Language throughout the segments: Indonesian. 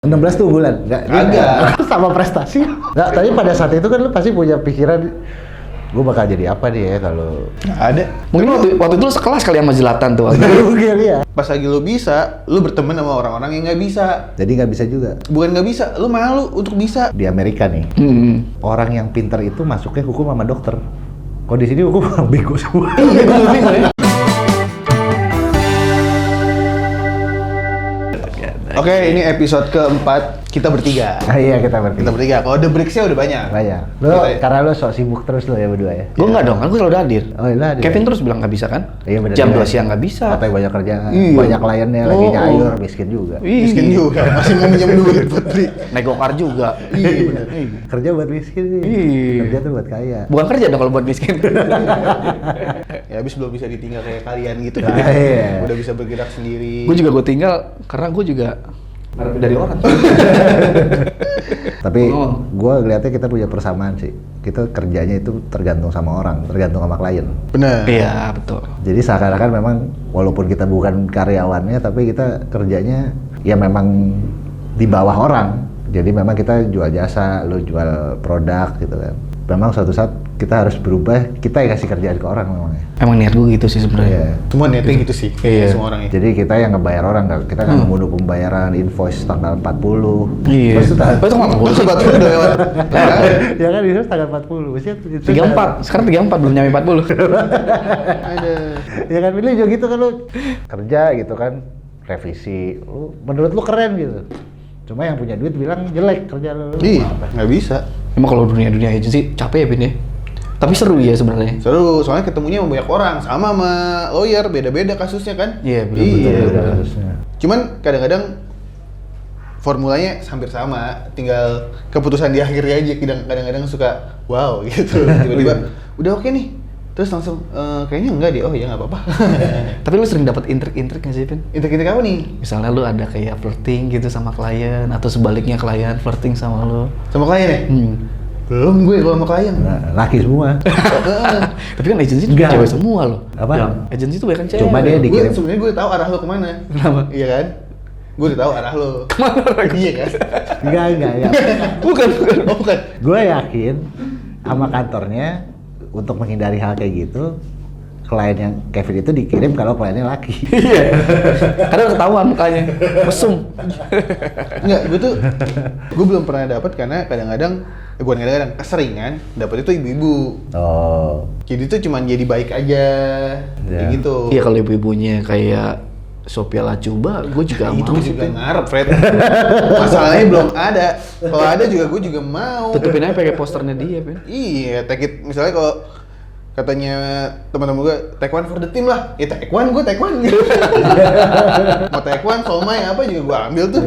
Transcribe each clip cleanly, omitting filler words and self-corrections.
16 tuh bulan? Agak. Sama prestasi. Nggak, tapi pada saat itu kan lu pasti punya pikiran, gue bakal jadi apa nih ya kalau... Nggak ada. Mungkin waktu itu lu sekelas kali sama Zlatan tuh. Mungkin ya. Pas lagi lu bisa, lu berteman sama orang-orang yang nggak bisa. Jadi nggak bisa juga. Bukan nggak bisa, lu malu untuk bisa. Di Amerika nih, orang yang pintar itu masuknya hukum sama dokter. Kok di sini hukum orang bego semua. Iya, gue bingung ya. Oke, ini episode keempat kita bertiga. Iya, kita bertiga. Kita bertiga. Kalau The Bricks-nya udah banyak. Banyak. Karena lo sok sibuk terus lo ya berdua ya? Gue enggak dong, kan gue selalu hadir. Oh iya hadir. Kevin terus bilang nggak bisa kan? Iya benar. Jam 2 siang nggak bisa. Katanya banyak kerjaan, Iya. banyak kliennya lagi nyayur, miskin juga. Miskin juga, masih mau minjem duit buat beli. Naik gokar juga. Iya benar. Kerja buat miskin nih. Iya. Kerja tuh buat kaya. Bukan kerja dong kalau buat miskin. Ya habis belum bisa ditinggal kayak kalian gitu. Ah, iya. Udah bisa bergerak sendiri. Gue juga gue tinggal karena gue juga ngarepin dari orang. Tapi gue ngeliatnya kita punya persamaan sih. Kita kerjanya itu tergantung sama orang, tergantung sama klien. Benar. Iya betul. Jadi seakan-akan memang walaupun kita bukan karyawannya, tapi kita kerjanya ya memang di bawah orang. Jadi memang kita jual jasa, lu jual produk gitu kan. Memang suatu saat kita harus berubah, kita yang kasih kerjaan ke orang memangnya. Emang niat gue gitu sih sebenarnya. Iya. Semua niatnya gitu sih. Iya. Semua orang ya. Jadi kita yang ngebayar orang, kita nggak membunuh pembayaran invoice tanggal 40. Iya. Terus Itu nggak mau. Sobat lu udah lewat. ya kan invoice tanggal 40. Maksudnya itu 34, sekarang 34 belum nyampe 40. Ada. ya kan pilih juga gitu kan lu kerja gitu kan, revisi. Lu menurut lu keren gitu. Cuma yang punya duit bilang jelek kerja lu. Iya, nggak bisa. Emang kalau dunia agency capek ya Bin ya? Tapi seru ya sebenarnya. Seru, soalnya ketemunya sama banyak orang, sama lawyer, beda-beda kasusnya kan? Iya, betul. Iya. Harusnya. Cuman kadang-kadang formulanya hampir sama, tinggal keputusan di akhirnya aja. Kadang-kadang suka wow gitu, tiba-tiba udah oke nih, terus langsung kayaknya enggak deh, oh ya nggak apa-apa. Tapi lu sering dapat intrik-intrik nggak sih Bin? Intrik-intrik apa nih? Misalnya lu ada kayak flirting gitu sama klien atau sebaliknya klien flirting sama lu. Sama klien ya? Belum gue kalau sama klien. Nah, laki semua. Tapi kan agency itu Enggak. cewek semua loh. Apa? Ya, agency itu banyak kan cewek. Cuma dia Gue dikirim. sebenarnya gue tahu arah lo kemana. Kenapa? Iya kan? Gue udah tahu arah lo. Iya kan? Enggak ya. Bukan. Oh bukan. Gue yakin sama kantornya untuk menghindari hal kayak gitu, klien yang Kevin itu dikirim kalau kliennya laki. Iya. Kadang ketahuan mukanya. Mesum. Enggak, gue belum pernah dapat karena kadang-kadang, bukan kadang-kadang, keseringan dapat itu ibu-ibu. Oh. Jadi itu cuman jadi baik aja, kayak Ya. gitu. Iya kalau ibu-ibunya kayak Sophia Lacuba, gue juga Itu mau. juga ngarep, Fred. Masalahnya belum ada. Kalau ada juga gue juga mau. Tutupin aja pakai posternya dia, Bin. Iya, take it. Misalnya kalau katanya teman-teman gue, take one for the team lah. Ya take one, gue take one. Mau take one, somai apa juga gue ambil tuh.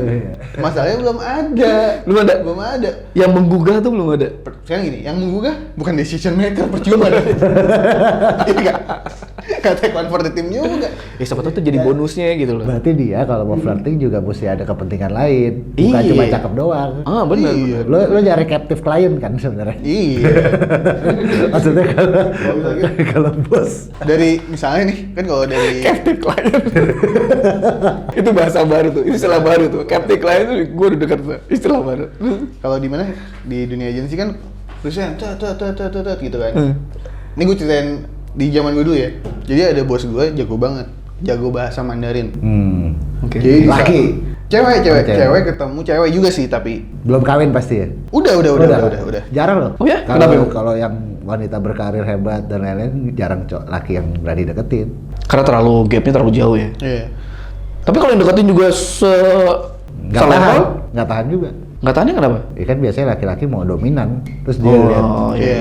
Masalahnya belum ada. Belum ada? Belum ada. Yang menggugah tuh belum ada. Sekarang gini, yang menggugah bukan decision maker, percuma. Iya nggak? Nggak take one for the team juga. Ya siapa tahu tuh jadi bonusnya gitu loh. Berarti dia kalau mau flirting juga mesti ada kepentingan lain, bukan Iya. cuma cakep doang. Ah benar. Iya. Lo nyari captive klien kan sebenarnya. Iya. Maksudnya kalau bos Dari misalnya nih, kan kalau dari Captive client. Itu bahasa baru tuh, itu istilah baru tuh. Captive client tuh gue udah denger tuh, istilah baru. kalau di mana di dunia agensi kan tulisnya tet gitu kan. Ini gue ceritain di zaman gue dulu ya. Jadi ada bos gue jago banget, jago bahasa Mandarin. Oke. Jadi Laki? cewek ketemu cewek juga sih, tapi belum kawin pasti ya. udah. Jarang loh. Oh ya? Kenapa Kalau emang? kalau yang wanita berkarir hebat dan lain-lain jarang laki yang berani deketin. Karena terlalu gapnya terlalu jauh ya. Iya. Tapi kalau yang deketin juga Nggak tahan, selevel, nggak tahan juga. nggak tahannya kenapa? Ya kan biasanya laki-laki mau dominan, terus dia lihat. Oh Iya.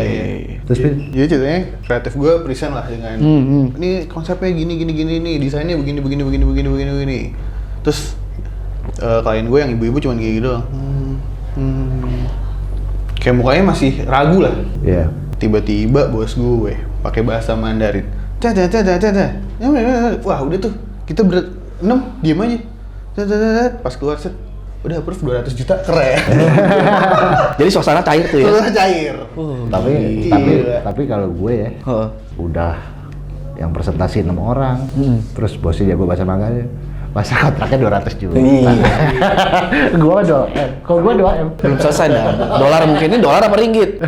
Terus Jadi ceritanya kreatif gue present lah dengan ini konsepnya gini nih, desainnya begini. Terus klien gue yang ibu-ibu cuman kayak gitu doang. Kayak mukanya masih ragu lah. Iya. Tiba-tiba bos gue pakai bahasa Mandarin. Wah udah tuh, kita berenam diem aja. Pas keluar set, udah approve 200 juta, keren. Jadi suasana cair tuh ya. Sudah cair. Tapi kalau gue ya Heeh. udah yang presentasi 6 orang, terus bosnya jago bahasa Mandarin, Masa kontraknya 200 juta? Iya. Gua 2M. Kok gua 2M? Belum selesai dah. Dolar mungkin ini dolar apa ringgit?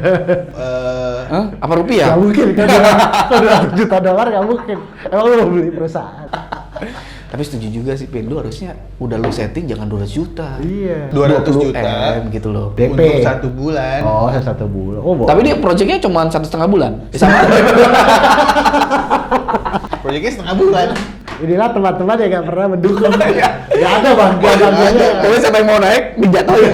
Hah? Apa rupiah? Gak mungkin kan 200 juta dolar gak mungkin. Emang lu mau beli perusahaan? Tapi setuju juga sih, Pin. Lu harusnya udah lu setting jangan 200 juta. Iya. 200 20 juta M gitu loh. DP. untuk 1 bulan. Oh, 1 bulan. Oh, Tapi dia proyeknya cuma 1,5 bulan. Sama. Proyeknya setengah bulan. Inilah teman-teman yang gak pernah mendukung. Gak ada bangga-bangganya. Pokoknya siapa yang mau naik dijatuhin.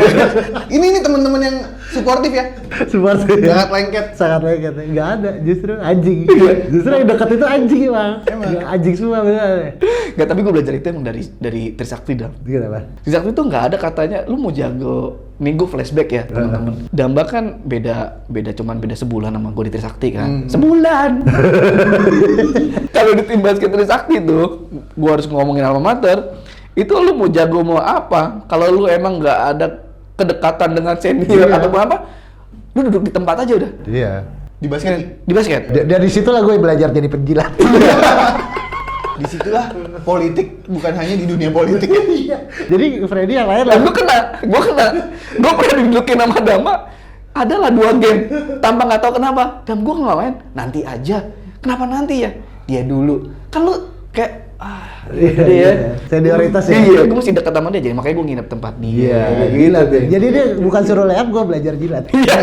Ini nih teman-teman yang suportif ya. Semua sih. Sangat lengket. Sangat lengket. Gak ada, justru anjing. Justru yang dekat itu anjing emang. Emang. Anjing semua bener. Nggak, tapi gue belajar itu emang dari Trisakti, Dam. Kenapa? Trisakti tuh nggak ada katanya, lu mau jago, nih gue flashback ya teman-teman. Damba kan beda sebulan sama gue di Trisakti kan. Sebulan. Kalau di tim basket Trisakti tuh, gue harus ngomongin alma mater. Itu lu mau jago mau apa? Kalau lu emang nggak ada kedekatan dengan senior atau apa, lu duduk di tempat aja udah. Iya. Di basket. Di basket. Dari situlah gue belajar jadi penjilat. Disitulah politik bukan hanya di dunia politik. Jadi Freddy yang lain Lah gue kena. Gue pernah didudukin sama Dama. Adalah 2 game tanpa nggak tahu kenapa. Dan gue ngelawan nanti aja. Kenapa nanti ya? Dia dulu. Kan lu kayak Iya. Senioritas ya. Iya, gue mesti dekat sama dia, jadi makanya gue nginep tempat dia. Iya, gila tuh. Jadi dia bukan suruh layup, gue belajar jilat. Iya.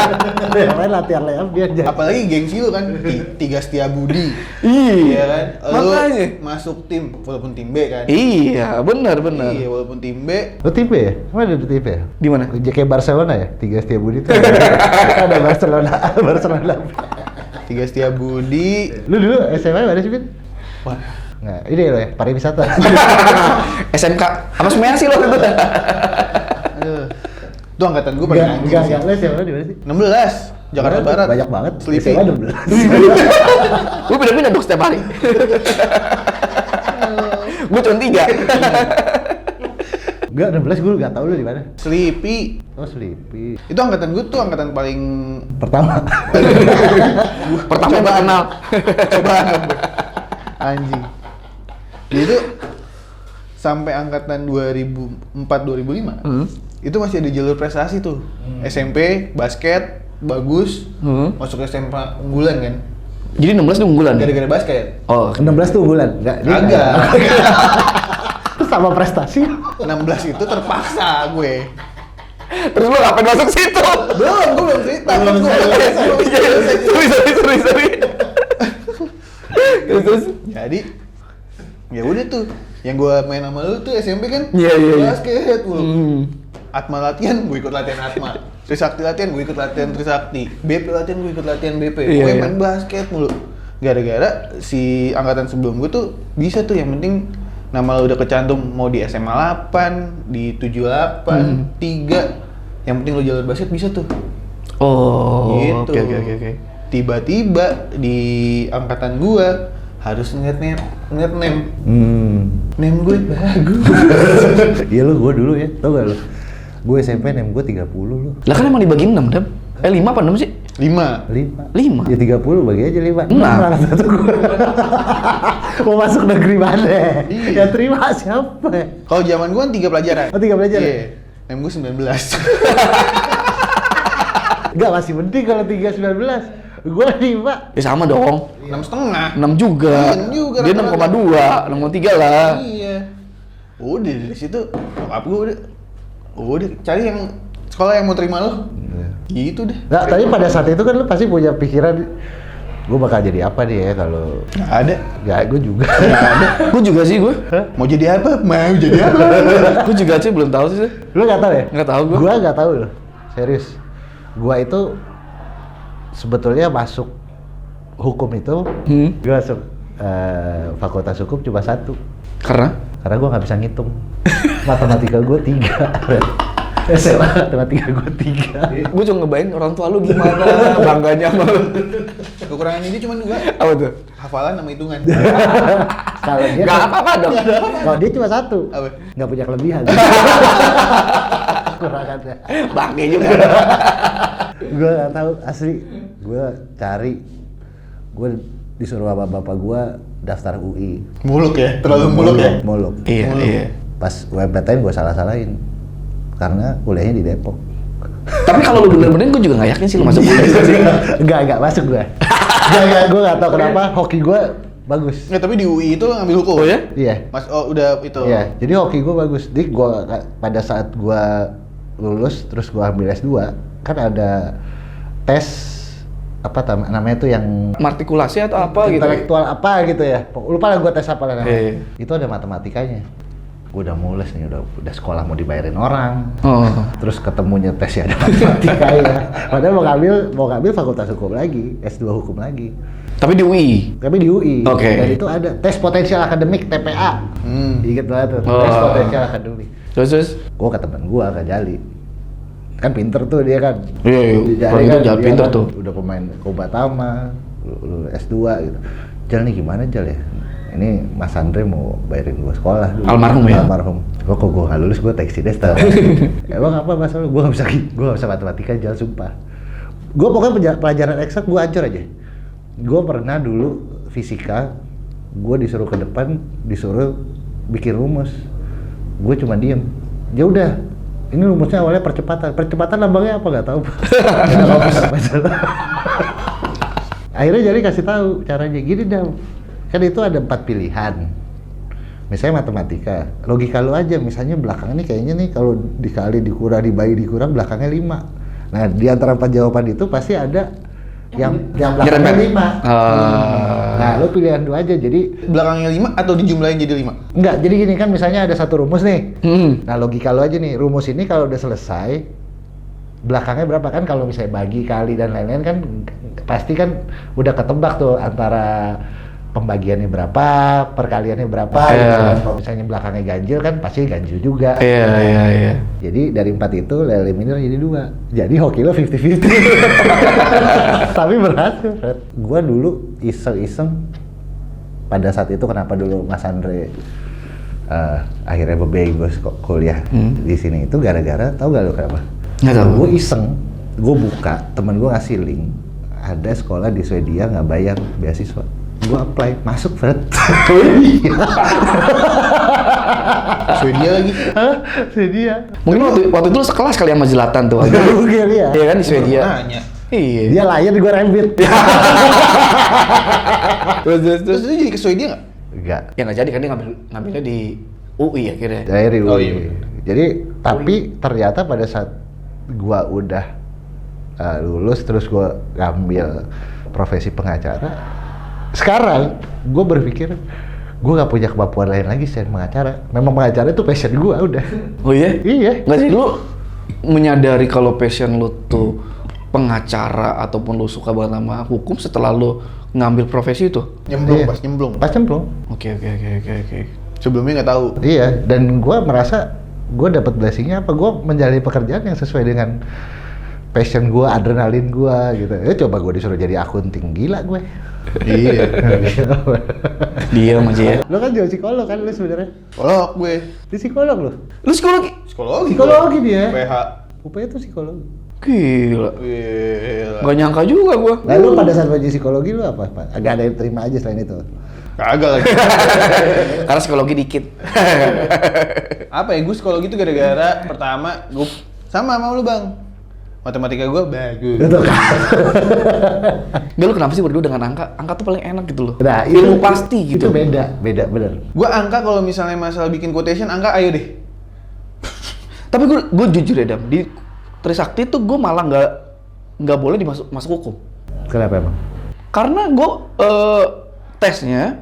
Yang lain latihan layup, dia aja. Apalagi gengsi lu kan, Tiga Setiabudi. Iya kan? Lu makanya. masuk tim, walaupun tim B kan. Iya, benar. Iya, walaupun tim B. Lo tipe ya? Mana ada tipe ya? Di mana? Kayak Barcelona ya? Tiga Setiabudi itu ada Barcelona. Tiga Setiabudi. Lu dulu SMA mana sih, Bin? Wah, Nah, ini loh ya, pariwisata. SMK apa semuanya sih lo itu? aduh. Itu angkatan gue paling anjing sih. Enggak, lu SMA di mana sih? 16, Jakarta Barat. Banyak banget. Sleepy. SMA 12. Gue pindah-pindah dong setiap hari. Gue cuma 3. Enggak, 16 gue enggak tahu lu di mana. Sleepy. Oh, Sleepy. Itu angkatan gue tuh angkatan paling Pertama. Pertama yang kenal. cobaan gue. Anjing. Jadi itu sampai angkatan 2004-2005 itu masih ada jalur prestasi tuh. SMP, basket, bagus, masuk SMA unggulan kan. Jadi 16 tuh unggulan. Gara-gara basket. Oh, 16 tuh bulan. Enggak. Agak. Terus sama prestasi. 16 itu terpaksa gue. terus lo ngapain masuk situ? Belum, gue belum cerita. Belum Sorry. Terus? Jadi ya udah tuh, yang gue main sama lu tuh SMP kan. Iya. Basket mulu. Atma latihan, gue ikut latihan Atma. Trisakti latihan, gue ikut latihan Trisakti. BP latihan, gue ikut latihan BP. Gue Iya. main basket mulu. Gara-gara si angkatan sebelum gue tuh bisa tuh, yang penting nama lu udah kecantum mau di SMA 8, di 78, 3. Yang penting lu jalur basket bisa tuh. Oh, Gitu. oke. Tiba-tiba di angkatan gua harus name. Name gue bagus. Iya lu, gue dulu ya, tau gak lu? Gue SMP name gue 30 lu. Lah kan emang dibagi 6, Dam. 5 apa 6 sih? 5. 5. Ya 30 bagi aja 5. Nah. Satu gue. Mau masuk negeri mana? Iya. Ya terima siapa? Kalau zaman gua kan 3 pelajaran. Oh 3 pelajaran? Iya. Name gue 19. Enggak, masih penting kalau 3 19. Gue 5. Ya sama dong. 6,5. 6 juga. 6 juga, Dia rata-rata. 6,2, 6,3 lah. Iya. Udah dari situ nyokap gue udah cari yang sekolah yang mau terima lo. Gitu deh. Nggak, tapi pada saat itu kan lu pasti punya pikiran gue bakal jadi apa nih ya kalau Nggak ada. nggak, gue juga. Gue juga sih gue. Mau jadi apa? Mau jadi apa? Gue juga sih belum tahu sih. Lu nggak tahu ya? Nggak tahu gue. Gue nggak tahu loh, serius. Gue itu sebetulnya masuk hukum itu, gue masuk fakultas hukum cuma 1. Karena? Karena gue nggak bisa ngitung. Matematika gue 3. SMA matematika gue 3. Gue cuma ngebayang orang tua lu gimana bangganya sama lu. Kekurangan ini cuma 2. Apa tuh? Hafalan sama hitungan. Kalau dia Gak apa-apa dong. kalau dia cuma 1. Apa? Nggak punya kelebihan. Kekurangannya. Bangke juga. Gue nggak tahu asli. Gue cari, gue disuruh sama bapak gue daftar UI. Muluk ya, terlalu muluk ya. Muluk. Iya, iya. Pas UMPTN gue salah-salahin karena kuliahnya di Depok. Tapi kalau lu bener-bener gue juga nggak yakin sih lu masuk kuliah. Enggak masuk gue. Gue nggak tahu kenapa hoki gue bagus. Nggak, tapi di UI itu ngambil hukum. Oh ya? Iya. Mas, oh udah itu. Iya, jadi hoki gue bagus. Jadi pada saat gue lulus terus gue ambil S2, kan ada tes apa namanya tuh yang Artikulasi atau apa gitu? intelektual apa gitu ya. Lupa lah gue tes apa namanya. Iya. Itu ada matematikanya. Gue udah mules nih, udah sekolah mau dibayarin orang. Oh. Terus ketemunya tesnya ada matematikanya. Padahal mau ngambil fakultas hukum lagi, S2 hukum lagi. Tapi di UI. Tapi di UI. Oke. Dan itu ada tes potensial akademik TPA. Ingat banget tuh, tes Oh. potensial akademik. Terus? Gue ke temen gue, ke Jali. Kan pinter tuh dia kan. Iya, iya. Kalau itu Jali dia pinter kan tuh. Udah pemain Kobatama, S2 gitu. Jal nih gimana Jal ya? Ini Mas Andre mau bayarin gue sekolah dulu. Almarhum ya? Almarhum. Kok gue nggak lulus, gue teksi deh setelah. Emang apa masalah? Gue nggak bisa matematika Jal, sumpah. Gue pokoknya pelajaran eksak gue hancur aja. Gue pernah dulu fisika, gue disuruh ke depan, disuruh bikin rumus. Gue cuma diem. Ya udah, ini rumusnya awalnya percepatan. Percepatan lambangnya apa nggak tahu. Nggak bisa masalah. Akhirnya jadi kasih tahu caranya gini dah. Kan itu ada 4 pilihan. Misalnya matematika, logika lu aja. Misalnya belakang ini kayaknya nih kalau dikali dikurang, dibagi dikurang belakangnya 5. Nah di antara 4 jawaban itu pasti ada yang belakangnya 5. Nah lu pilihan dua aja. Jadi Belakangnya 5 atau dijumlahin jadi 5? enggak, jadi gini kan misalnya ada satu rumus nih. Hmm. Nah logika lu aja nih, rumus ini kalau udah selesai belakangnya berapa kan, kalau misalnya bagi, kali dan lain-lain kan pasti kan udah ketebak tuh antara pembagiannya berapa, perkaliannya berapa. Iya. Gitu kan. Kalau misalnya belakangnya ganjil kan pasti ganjil juga. Iya, iya, iya. Jadi dari 4 itu lo eliminir jadi 2. Jadi hoki lo 50-50. Tapi berhasil, Fred. Gua dulu iseng-iseng pada saat itu kenapa dulu Mas Andre akhirnya bebein gue kuliah di sini itu gara-gara, tahu gak lo kenapa? Nggak tahu. Gue iseng, gue buka, temen gue ngasih link, ada sekolah di Swedia nggak bayar beasiswa. Gue apply, masuk Fred. Swedia lagi. Hah? Swedia? Mungkin waktu itu lu sekelas kali sama Zlatan tuh. Mungkin ya. Iya kan di Swedia. Nanya. Iya. Dia Lion, gue Rabbit. Terus lu jadi ke Swedia nggak? Enggak. Ya nggak jadi kan dia ngambilnya di UI akhirnya. Dari UI. Oh, iya. Jadi tapi ternyata pada saat gua udah lulus terus gua ngambil profesi pengacara, sekarang gua berpikir gua nggak punya kemampuan lain lagi selain pengacara. Memang pengacara itu passion gua udah. Oh iya? Iya. Nggak sih lu menyadari kalau passion lu tuh pengacara ataupun lu suka banget sama hukum setelah lu ngambil profesi itu? Nyemplung, Iya. pas nyemplung. Pas cemplung. Oke. Sebelumnya nggak tahu. Iya. Dan gua merasa gua dapat blessingnya apa? Gua menjalani pekerjaan yang sesuai dengan passion gua, adrenalin gua gitu. Coba gua disuruh jadi akunting, gila gue. Iya. Diam aja ya. Lo kan juga psikolog kan lu sebenarnya? Psikolog gue. Di psikolog lo. Lu psikologi? Psikologi. Psikologi dia. PH. UPH itu psikologi. Gila. Gila. Gak nyangka juga gua. Lalu pada saat belajar psikologi lu apa? Agak ada yang terima aja selain itu. Kagak lagi. Karena psikologi dikit. Apa ya, gue psikologi itu gara-gara pertama gue sama lu bang, matematika gue bagus. Itu kan. Gak, lu kenapa sih berdua dengan angka? Angka tuh paling enak gitu loh. Nah, Ilmu pasti gitu. Itu beda bener. Gue angka kalau misalnya masalah bikin quotation angka ayo deh. Tapi gue jujur ya Dam, di Trisakti tuh gue malah nggak boleh masuk hukum. Kenapa emang? Karena gue tesnya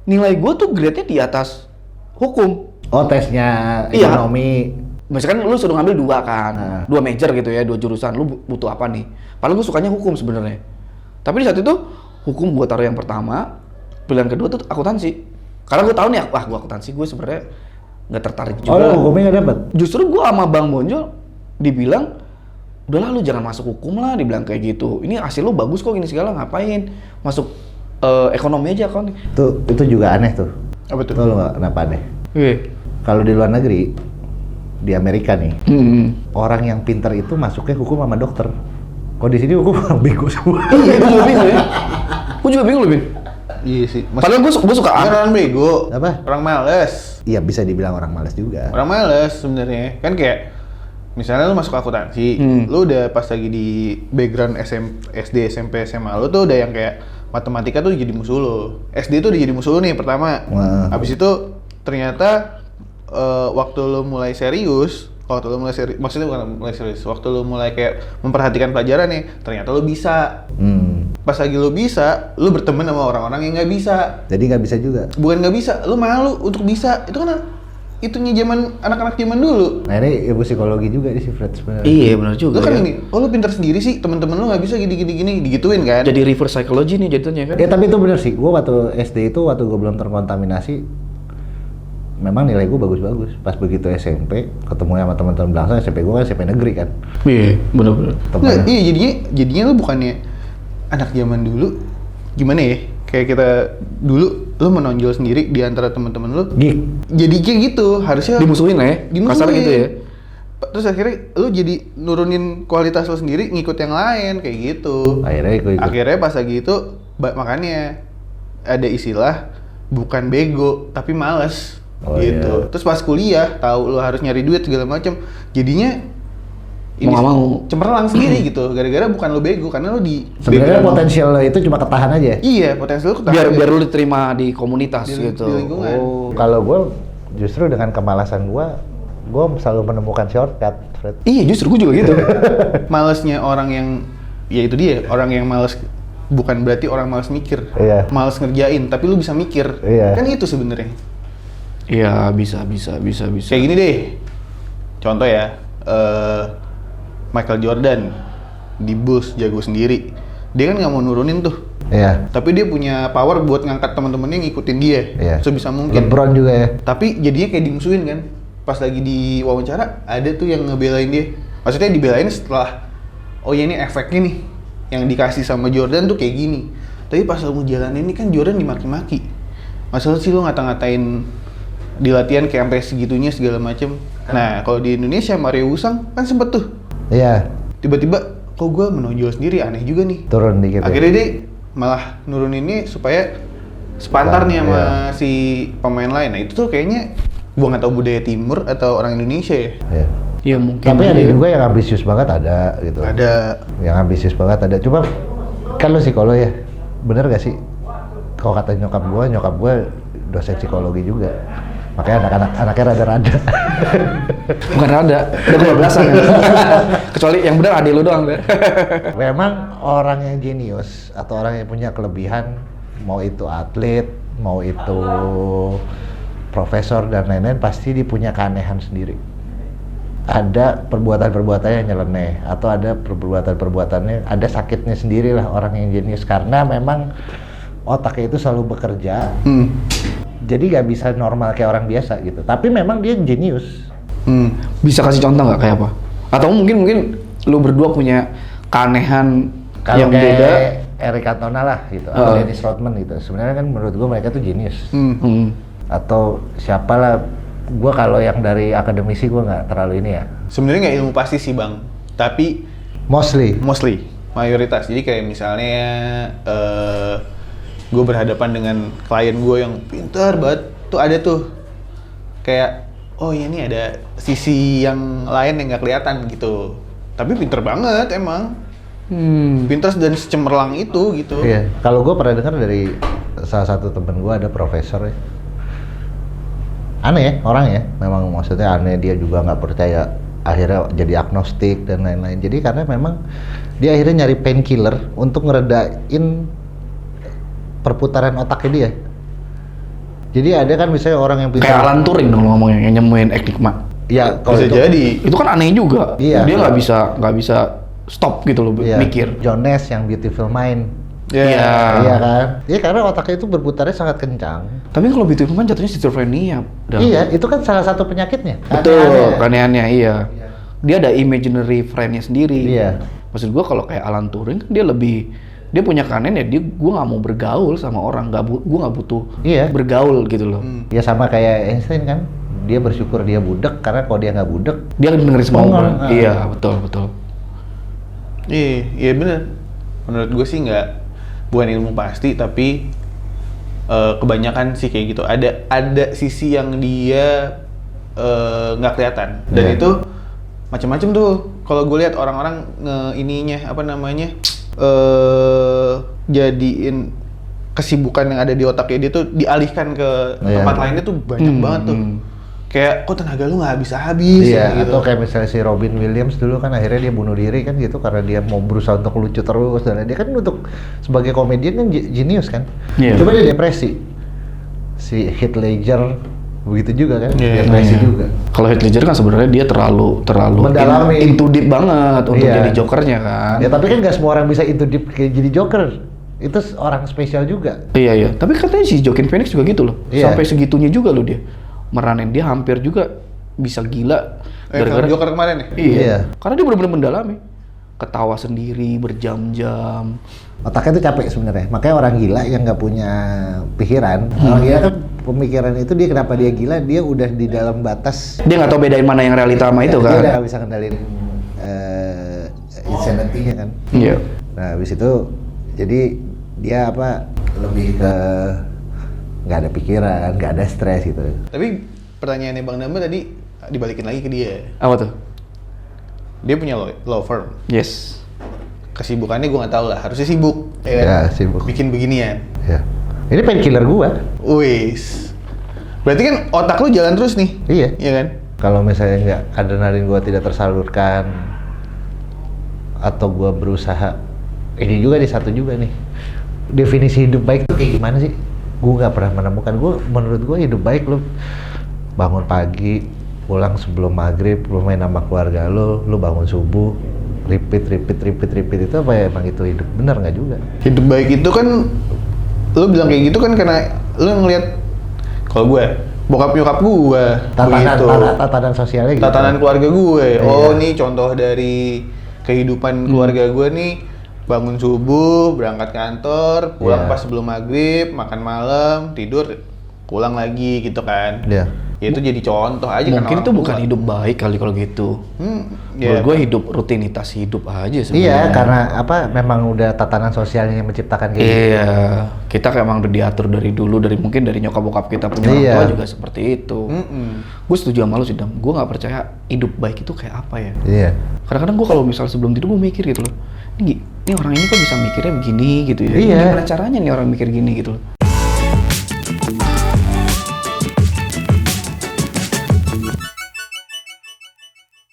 nilai gue tuh grade-nya di atas hukum. Oh tesnya Iya. ekonomi. Misalkan lu suruh ngambil 2 kan, Nah. 2 major gitu ya, 2 jurusan. Lu butuh apa nih? Padahal gue sukanya hukum sebenarnya. Tapi di saat itu hukum gue taruh yang pertama, pilihan kedua tuh akuntansi. Karena gue tahu nih, wah gue akuntansi gue sebenarnya nggak tertarik juga. Oh, lu hukumnya nggak dapet? Justru gue sama Bang Bonjol dibilang, udahlah lu jangan masuk hukum lah, dibilang kayak gitu. Ini hasil lu bagus kok, gini segala, ngapain masuk ekonomi aja kan? Itu juga aneh tuh. Apa tuh? Tuh lu nggak kenapa aneh? Iya. Kalau di luar negeri, di Amerika nih, orang yang pintar itu masuknya hukum sama dokter. Kalau di sini hukum orang bego semua. Iya, gue juga bingung ya. Gue juga bingung loh, Bin. Iya sih. Padahal gue suka Bukan orang bego. Apa? Orang males. Iya bisa dibilang orang malas juga. Orang males sebenarnya. Kan kayak misalnya lu masuk akuntansi, lu udah pas lagi di background SD, SMP, SMA lu tuh udah yang kayak matematika tuh jadi musuh lu. SD tuh udah jadi musuh lu nih pertama. Wah. Habis itu ternyata waktu lu mulai serius, maksudnya bukan mulai serius, waktu lu mulai kayak memperhatikan pelajaran nih, ternyata lu bisa. Pas lagi lu bisa, lu berteman sama orang-orang yang nggak bisa. Jadi nggak bisa juga. Bukan nggak bisa, lu malu untuk bisa. Itu kan itunya zaman anak-anak zaman dulu. Nah ini ilmu psikologi juga nih si Fred sebenarnya. Iya benar juga. Lu kan ya. ini, lu pintar sendiri sih, teman-teman lu nggak bisa gini digituin kan? Jadi reverse psychology nih jadinya kan. Ya tapi itu bener sih, gue waktu SD itu waktu gue belum terkontaminasi, memang nilai gue bagus-bagus. Pas begitu SMP, ketemu sama teman-teman belakang, SMP gue kan SMP negeri kan. Iya benar-benar. Nggak, iya jadinya lu bukannya anak zaman dulu, gimana ya? Kayak kita dulu, lu menonjol sendiri di antara teman-teman lu. Geek. Jadi kayak gitu, harusnya Dimusuhin lah ya. Kasar gitu ya. Terus akhirnya lu jadi nurunin kualitas lu sendiri, ngikut yang lain kayak gitu. Akhirnya ikut. Akhirnya pas lagi itu makanya ada istilah bukan bego tapi males Oh, gitu. iya. Terus pas kuliah tahu lu harus nyari duit segala macam, jadinya Mau nggak mau. cemerlang sendiri gitu. Gara-gara bukan lu bego karena lu di Sebenarnya background. potensial lo itu cuma ketahan aja. Iya, potensial lu ketahuan. Biar lu diterima di komunitas Di gitu. lingkungan. Oh, kalau gue justru dengan kemalasan gue selalu menemukan shortcut, Fred. Iya justru gue juga gitu. Malesnya orang yang, ya itu dia, orang yang males bukan berarti orang males mikir. Iya. Males ngerjain, tapi lu bisa mikir. Iya. Kan itu sebenarnya. Iya bisa. Kayak gini deh. Contoh ya, Michael Jordan di Bulls jago sendiri. Dia kan nggak mau nurunin tuh. Iya. Tapi dia punya power buat ngangkat teman-temannya ngikutin dia. Iya. Sebisa mungkin. LeBron juga ya. Tapi jadinya kayak dimusuhin kan. Pas lagi di wawancara ada tuh yang ngebelain dia. Maksudnya dibelain setelah oh ya ini efeknya nih yang dikasih sama Jordan tuh kayak gini. Tapi pas lu jalanin ini kan Jordan dimaki-maki. Masalah sih lu ngata-ngatain di latihan kayak sampai segitunya segala macem. Nah, kalau di Indonesia Mario Usang kan sempet tuh. Iya. Tiba-tiba kok gue menonjol sendiri, aneh juga nih. Turun dikit. Akhirnya dia malah nuruninnya supaya sepantar nih sama Iya. si pemain lain. Nah itu tuh kayaknya gua nggak tahu budaya timur atau orang Indonesia ya. Iya. Iya mungkin. Tapi ada aja. juga yang ambisius banget ada gitu. Ada. Yang ambisius banget ada. Cuma kan lu psikolog ya, bener gak sih? Kalau kata nyokap gue dosen psikologi juga. Makanya anaknya rada-rada. Bukan ada, udah kebablasan ya. Kecuali yang benar adik lu doang deh. Memang orang yang jenius atau orang yang punya kelebihan, mau itu atlet, mau itu profesor dan lain-lain, pasti dia punya keanehan sendiri. Ada perbuatan-perbuatannya yang nyeleneh, atau ada perbuatan-perbuatannya, ada sakitnya sendiri lah orang yang jenius, karena memang otaknya itu selalu bekerja. Jadi nggak bisa normal kayak orang biasa gitu. Tapi memang dia jenius. Bisa kasih contoh nggak kayak apa? Atau mungkin lu berdua punya keanehan Kalau yang beda. kayak Eric Cantona lah gitu, atau Dennis Rodman gitu. Sebenarnya kan menurut gua mereka tuh jenius. Atau siapalah, gua kalau yang dari akademisi gua nggak terlalu ini ya. Sebenarnya nggak ilmu pasti sih bang, tapi Mostly. mayoritas. Jadi kayak misalnya gue berhadapan dengan klien gue yang pintar banget, tuh ada tuh kayak oh ya ini ada sisi yang lain yang nggak kelihatan gitu. Tapi pintar banget emang. Pintar dan cemerlang itu gitu. Iya. Kalau gua pernah dengar dari salah satu temen gua ada profesor ya. Aneh ya orang ya. Memang maksudnya aneh, dia juga nggak percaya. Akhirnya jadi agnostik dan lain-lain. Jadi karena memang dia akhirnya nyari painkiller untuk ngeredain perputaran otaknya dia. Jadi ada kan misalnya orang yang Kayak pintar. Alan Turing dong ngomong yang nyemuin enigma. Ya kalau Bisa itu, jadi. Itu kan aneh juga. Iya. Dia nggak bisa stop gitu loh iya. mikir. John Nash yang Beautiful Mind. Iya. Iya kan? Iya karena otaknya itu berputarnya sangat kencang. Tapi kalau Beautiful Mind jatuhnya schizophrenia. Dah. Iya, itu kan salah satu penyakitnya. Betul, Aneh-aneh. keanehannya iya. Dia ada imaginary friend-nya sendiri. Iya. Maksud gua kalau kayak Alan Turing kan dia punya keanehan ya, gua nggak mau bergaul sama orang, gua nggak butuh Iya. bergaul gitu loh. Ya sama kayak Einstein kan, dia bersyukur dia budek karena kalau dia nggak budek, Dia dengerin semua Ngomong, orang. Iya, betul. Iya bener. Menurut gue sih nggak, bukan ilmu pasti, tapi kebanyakan sih kayak gitu. Ada sisi yang dia nggak kelihatan dan Iya. itu macam-macam tuh. Kalau gue lihat orang-orang ininya apa namanya jadiin kesibukan yang ada di otaknya dia tuh dialihkan ke Iya. tempat lainnya tuh banyak banget tuh. Kayak kok tenaga lu nggak habis-habis Iya, ya, gitu. atau kayak misalnya si Robin Williams dulu kan akhirnya dia bunuh diri kan gitu karena dia mau berusaha untuk lucu terus dan dia kan untuk sebagai komedian kan jenius kan. Iya. Coba dia depresi. Si Heath Ledger begitu juga kan, Iya, depresi Iya. juga. Kalau Heath Ledger kan sebenarnya dia terlalu Mendalami. into deep banget untuk Iya. jadi Jokernya kan. Ya tapi kan nggak semua orang bisa into deep kayak jadi Joker. Itu orang spesial juga. Iya iya. Tapi katanya si Joaquin Phoenix juga gitu loh. Iya. Sampai segitunya juga loh dia. Meranin dia hampir juga bisa gila Film Joker kemarin ya? Iya. Iya. Karena dia benar-benar mendalami. Ketawa sendiri berjam-jam. Otaknya tuh capek sebenarnya. Makanya orang gila yang nggak punya pikiran, orang gila kan pemikiran itu dia kenapa dia gila? Dia udah di dalam batas. Dia nggak tahu bedain mana yang realita sama itu Dia kan. udah nggak bisa ngendalin insanity-nya kan. Iya. Nah, habis itu jadi dia apa lebih ke nggak ada pikiran, nggak ada stres gitu. Tapi pertanyaannya Bang Damba tadi dibalikin lagi ke dia. Apa tuh? Dia punya law firm. Yes. Kesibukannya gue nggak tahu lah, harusnya sibuk. Ya, kan? Ya, sibuk. Bikin beginian. Ya. Ini painkiller gua. Wis. Berarti kan otak lu jalan terus nih. Iya. Iya kan? Kalau misalnya nggak adrenalin gua tidak tersalurkan atau gua berusaha, ini juga di satu juga nih. Definisi hidup baik tuh kayak gimana sih? Gua nggak pernah menemukan. Menurut gua hidup baik lu bangun pagi, pulang sebelum maghrib, lu main sama keluarga lu bangun subuh, repeat itu apa ya emang itu hidup? Bener nggak juga? Hidup baik itu kan, lu bilang kayak gitu kan karena lu ngelihat kalau gue, bokap nyokap gue, Tatanan sosialnya gitu. tatanan keluarga gue. Iya. Oh nih contoh dari kehidupan keluarga gue nih, bangun subuh, berangkat kantor, pulang Iya. pas sebelum maghrib, makan malam, tidur, pulang lagi gitu kan. Iya. Ya itu jadi contoh aja kan Mungkin orang itu tua. bukan hidup baik kali kalau gitu. Ya. Menurut gue hidup rutinitas hidup aja sebenarnya. Iya, karena apa? Memang udah tatanan sosialnya yang menciptakan kayak gitu. Iya, kita kayak emang udah diatur dari dulu, dari mungkin dari nyokap bokap kita punya orang Iya. tua juga seperti itu. Gue setuju sama lu sih, Dam. Gue nggak percaya hidup baik itu kayak apa ya. Iya. Kadang-kadang gue kalau misal sebelum tidur gue mikir gitu loh, ini orang ini kok bisa mikirnya begini gitu ya. Iya. Gimana caranya nih orang mikir gini gitu loh.